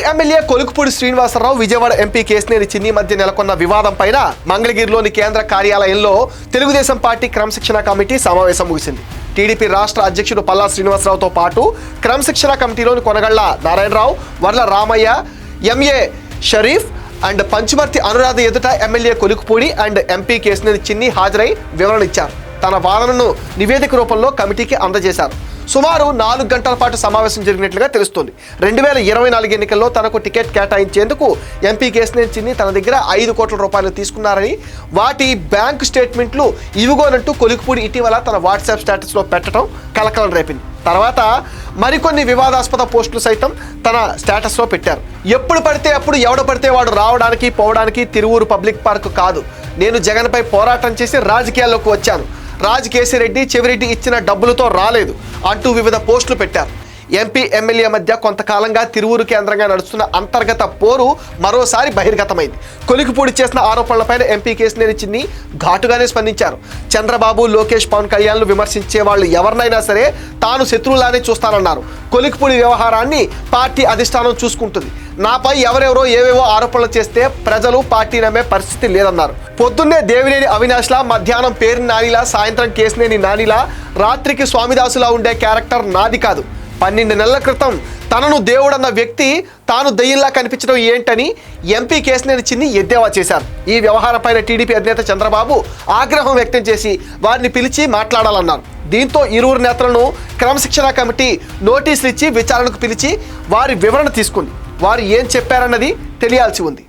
MLA Kolikapudi Srinivasarao, Vijayawada MP Kesineni చిన్ని మధ్య నెలకొన్న వివాదం పైన మంగళగిరిలోని కేంద్ర కార్యాలయంలో తెలుగుదేశం పార్టీ క్రమశిక్షణ కమిటీ సమావేశం ముగిసింది. టీడీపీ రాష్ట్ర అధ్యక్షుడు పల్లా శ్రీనివాసరావుతో పాటు క్రమశిక్షణ కమిటీలోని కొనగళ్ల నారాయణరావు, వర్ల రామయ్య, ఎంఏ షరీఫ్ అండ్ పంచుమర్తి అనురాధ ఎదుట MLA Kolikapudi and MP Kesineni చిన్ని హాజరై వివరణ ఇచ్చారు. తన వాదనను నివేదిక రూపంలో కమిటీకి అందజేశారు. సుమారు 4 గంటల పాటు సమావేశం జరిగినట్లుగా తెలుస్తోంది. 2024 ఎన్నికల్లో తనకు టికెట్ కేటాయించేందుకు ఎంపీ కేశినేని చిన్ని తన దగ్గర 5 కోట్ల రూపాయలు తీసుకున్నారని, వాటి బ్యాంకు స్టేట్మెంట్లు ఇవిగోనంటూ కొలుకుపూడి ఇటీవల తన వాట్సాప్ స్టేటస్లో పెట్టడం కలకలం రేపింది. తర్వాత మరికొన్ని వివాదాస్పద పోస్టులు సైతం తన స్టేటస్లో పెట్టారు. ఎప్పుడు పడితే అప్పుడు ఎవడు పడితే వాడు రావడానికి పోవడానికి తిరువూరు పబ్లిక్ పార్క్ కాదు. నేను జగన్పై పోరాటం చేసి రాజకీయాల్లోకి వచ్చాను. కేశిరెడ్డి, చెవిరెడ్డి ఇచ్చిన డబ్బులతో రాలేదు అంటూ వివిధ పోస్టులు పెట్టారు. ఎంపీ ఎమ్మెల్యే మధ్య కొంతకాలంగా తిరువూరు కేంద్రంగా నడుస్తున్న అంతర్గత పోరు మరోసారి బహిర్గతమైంది. కొలికిపూడి చేసిన ఆరోపణలపైన ఎంపీ కేశినేని చిన్ని ఘాటుగానే స్పందించారు. చంద్రబాబు, లోకేష్, పవన్ కళ్యాణ్లు విమర్శించే వాళ్ళు ఎవరినైనా సరే తాను శత్రువులానే చూస్తానన్నారు. కొలికిపూడి వ్యవహారాన్ని పార్టీ అధిష్టానం చూసుకుంటుంది. నాపై ఎవరెవరో ఏవేవో ఆరోపణలు చేస్తే ప్రజలు పార్టీ నమ్మే పరిస్థితి లేదన్నారు. పొద్దున్నే దేవినేని అవినాష్లా, మధ్యాహ్నం పేరుని నానిలా, సాయంత్రం కేశినేని నానిలా, రాత్రికి స్వామిదాసులా ఉండే క్యారెక్టర్ నాది కాదు. 12 నెలల క్రితం తనను దేవుడన్న వ్యక్తి తాను దెయ్యంలా కనిపించడం ఏంటని ఎంపీ కేశినేని చిన్ని ఎద్దేవా చేశారు. ఈ వ్యవహారంపైన టీడీపీ అధినేత చంద్రబాబు ఆగ్రహం వ్యక్తం చేసి వారిని పిలిచి మాట్లాడాలన్నారు. దీంతో ఇరువురు నేతలను క్రమశిక్షణ కమిటీ నోటీసులు ఇచ్చి విచారణకు పిలిచి వారి వివరణ తీసుకుంది. వారు ఏం చెప్పారన్నది తెలియాల్సి ఉంది.